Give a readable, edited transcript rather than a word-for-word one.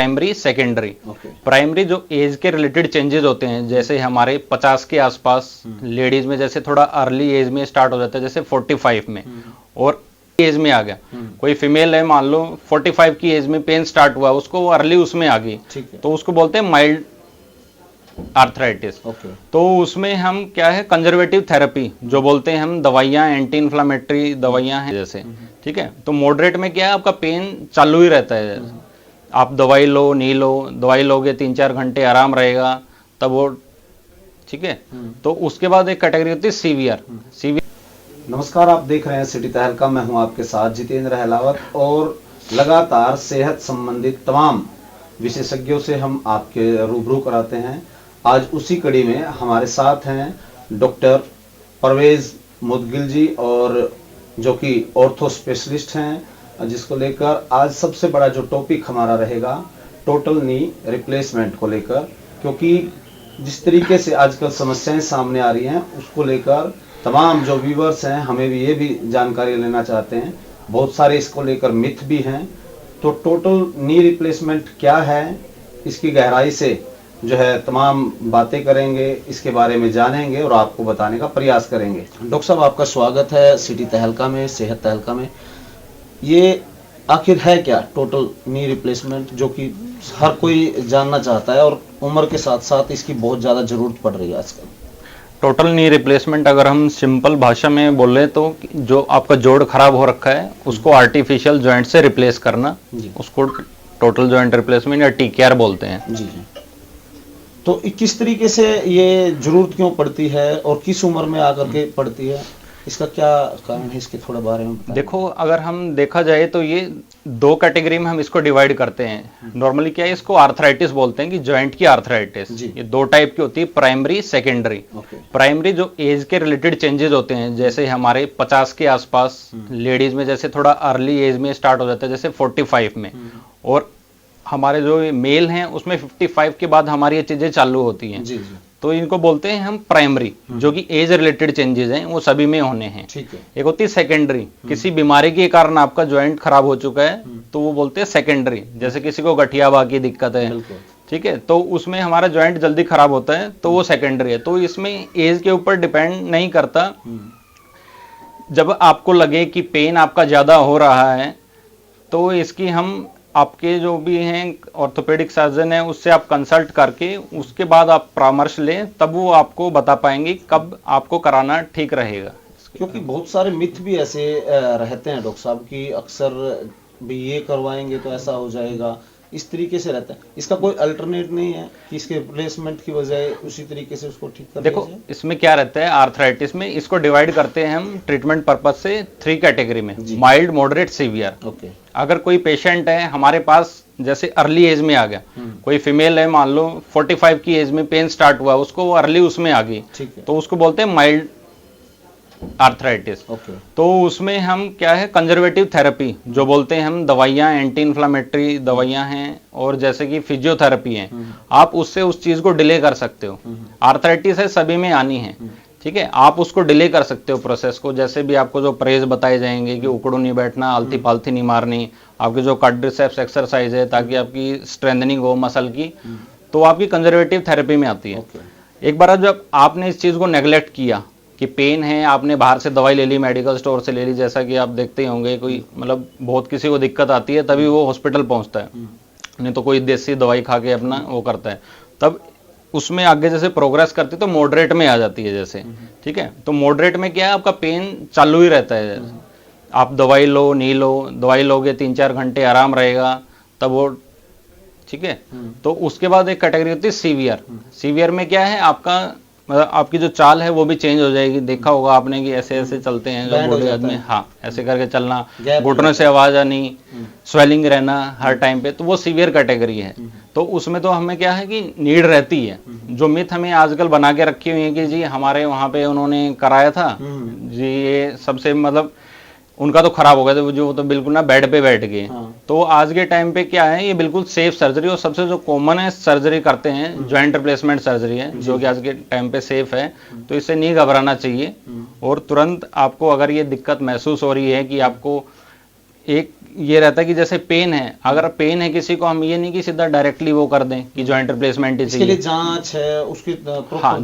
Primary secondary. Okay. Primary जो as के related changes होते हैं, जैसे हमारे 50 के आसपास, लेडीज में जैसे थोड़ा अर्ली एज में स्टार्ट हो जाता है, जैसे 45 में, और एज में आ गया। कोई फीमेल है, मान लो 45 की एज में पेन स्टार्ट हुआ, उसको अर्ली उसमें आ गई, तो उसको बोलते हैं माइल्ड आर्थराइटिस। तो उसमें हम क्या है, कंजर्वेटिव थेरेपी जो बोलते हैं हम, दवाइयाँ, एंटी इन्फ्लामेटरी दवाइयाँ हैं जैसे, ठीक है। तो मॉडरेट में क्या है, आपका पेन चालू ही रहता है, आप दवाई लो नहीं लो, दवाई लोगे 3-4 घंटे आराम रहेगा, तब वो ठीक है। तो उसके बाद एक कैटेगरी होती है सीवियर। नमस्कार, आप देख रहे हैं सिटी तहलका। मैं हूं आपके साथ जितेंद्र हलावत, और लगातार सेहत संबंधित तमाम विशेषज्ञों से हम आपके रूबरू कराते हैं। आज उसी कड़ी में हमारे साथ हैं डॉक्टर परवेज मुदगिल जी, और जो कि ऑर्थो स्पेशलिस्ट हैं, जिसको लेकर आज सबसे बड़ा जो टॉपिक हमारा रहेगा, टोटल नी रिप्लेसमेंट को लेकर। क्योंकि जिस तरीके से आजकल समस्याएं सामने आ रही हैं, उसको लेकर तमाम जो व्यूवर्स हैं, हमें भी ये भी जानकारी लेना चाहते हैं। बहुत सारे इसको लेकर मिथ भी हैं। तो टोटल नी रिप्लेसमेंट क्या है, इसकी गहराई से जो है तमाम बातें करेंगे, इसके बारे में जानेंगे और आपको बताने का प्रयास करेंगे। डॉक्टर साहब, आपका स्वागत है सिटी तहलका में, सेहत तहलका में। ये आखिर है क्या टोटल नी रिप्लेसमेंट, जो कि हर कोई जानना चाहता है, और उम्र के साथ साथ इसकी बहुत ज़्यादा ज़रूरत पड़ रही है आजकल। टोटल नी रिप्लेसमेंट अगर हम सिंपल भाषा में बोले तो जो आपका जोड़ खराब हो रखा है, उसको आर्टिफिशियल जॉइंट से रिप्लेस करना, उसको टोटल जॉइंट रिप्लेसमेंट या टीकेआर बोलते हैं। जी जी। तो किस तरीके से ये जरूरत क्यों पड़ती है, और किस उम्र में आकर के पड़ती है, इसका क्या कारण है, इसके थोड़ा बारे में बताएं। देखो, अगर हम देखा जाए तो ये 2 कैटेगरी में हम इसको डिवाइड करते हैं। नॉर्मली क्या है, इसको आर्थराइटिस बोलते हैं कि जॉइंट की आर्थराइटिस। ये 2 टाइप की होती है, प्राइमरी सेकेंडरी। प्राइमरी जो एज के रिलेटेड चेंजेस होते हैं, जैसे हमारे 50 के आसपास, लेडीज में जैसे थोड़ा अर्ली एज में स्टार्ट हो जाता है, जैसे 45 में, और हमारे जो मेल हैं उसमें 55 के बाद हमारी ये चीजें चालू होती हैं। तो इनको बोलते हैं हम प्राइमरी, जो कि एज रिलेटेड चेंजेस हैं, वो सभी में होने हैं। एक होती है सेकेंडरी, किसी बीमारी के कारण आपका जॉइंट खराब हो चुका है, तो वो बोलते हैं सेकेंडरी। जैसे किसी को गठियावा की दिक्कत है, ठीक है, तो उसमें हमारा जॉइंट जल्दी खराब होता है, तो वो सेकेंडरी है। तो इसमें एज के ऊपर डिपेंड नहीं करता। जब आपको लगे कि पेन आपका ज्यादा हो रहा है, तो इसकी हम आपके जो भी हैं ऑर्थोपेडिक सर्जन है, उससे आप कंसल्ट करके उसके बाद आप परामर्श लें, तब वो आपको बता पाएंगे कब आपको कराना ठीक रहेगा। क्योंकि बहुत सारे मिथ भी ऐसे रहते हैं डॉक्टर साहब की, अक्सर भी ये करवाएंगे तो ऐसा हो जाएगा, इस तरीके से रहता है। इसका कोई अल्टरनेट नहीं है कि इसके रिप्लेसमेंट की बजाय उसी तरीके से उसको ठीक कर? देखो, इसमें क्या रहता है, आर्थराइटिस में इसको डिवाइड करते हैं हम ट्रीटमेंट पर्पज से 3 कैटेगरी में, माइल्ड, मॉडरेट, सीवियर। अगर कोई पेशेंट है हमारे पास, जैसे अर्ली एज में आ गया, कोई फीमेल है, मान लो 45 की एज में पेन स्टार्ट हुआ, उसको अर्ली उसमें आ गई, तो उसको बोलते हैं माइल्ड आर्थराइटिस। तो उसमें हम क्या है, कंजर्वेटिव थेरेपी जो बोलते हैं हम, दवाइयाँ, एंटी इन्फ्लामेटरी दवाइयाँ हैं, और जैसे कि फिजियोथेरेपी है, आप उससे उस चीज को डिले कर सकते हो। आर्थराइटिस है, सभी में आनी है, ठीक है, आप उसको डिले कर सकते हो प्रोसेस को। जैसे भी आपको जो परहेज बताए जाएंगे कि उकड़ू नहीं बैठना, आलती पालती नहीं मारनी, आपकी जो क्वाड्रिसेप्स एक्सरसाइज है ताकि आपकी स्ट्रेंथनिंग हो मसल की, तो आपकी कंजर्वेटिव थेरेपी में आती है। एक बार जब आपने इस चीज को नेग्लेक्ट किया कि पेन है, आपने बाहर से दवाई ले ली, मेडिकल स्टोर से ले ली, जैसा कि आप देखते ही होंगे, कोई मतलब बहुत किसी को दिक्कत आती है तभी वो हॉस्पिटल पहुंचता है, नहीं तो कोई देसी दवाई खा के अपना वो करता है। तब उसमें आगे जैसे प्रोग्रेस करती है तो मॉडरेट में आ जाती है जैसे, ठीक है। तो मॉडरेट में क्या है, आपका पेन चालू ही रहता है, आप दवाई लो नहीं लो, दवाई लोगे 3-4 घंटे आराम रहेगा, तब वो ठीक है। तो उसके बाद एक कैटेगरी होती है सीवियर। सीवियर में क्या है, आपका मतलब आपकी जो चाल है वो भी चेंज हो जाएगी। देखा होगा आपने कि ऐसे ऐसे चलते हैं जो बूढ़े आदमी, हाँ, ऐसे करके चलना, घुटनों से आवाज आनी, स्वेलिंग रहना हर टाइम पे, तो वो सीवियर कैटेगरी है। तो उसमें तो हमें क्या है कि नीड रहती है। जो मिथ हमें आजकल बना के रखी हुई है कि जी हमारे वहाँ पे उन्होंने कराया था जी, ये सबसे मतलब उनका तो खराब हो गया था, जो तो बिल्कुल ना बेड पे बैठ गए। तो आज के टाइम पे क्या है, ये बिल्कुल सेफ सर्जरी, और सबसे जो कॉमन है सर्जरी करते हैं, जॉइंट रिप्लेसमेंट सर्जरी है, जो कि आज के टाइम पे सेफ है। तो इससे नहीं घबराना चाहिए, और तुरंत आपको अगर ये दिक्कत महसूस हो रही है कि आपको एक ये रहता है कि जैसे पेन है, अगर पेन है किसी को, हम ये नहीं कि सीधा डायरेक्टली वो कर दें कि जॉइंट रिप्लेसमेंट ही इसके लिए चाहिए। जांच है उसकी हाँ,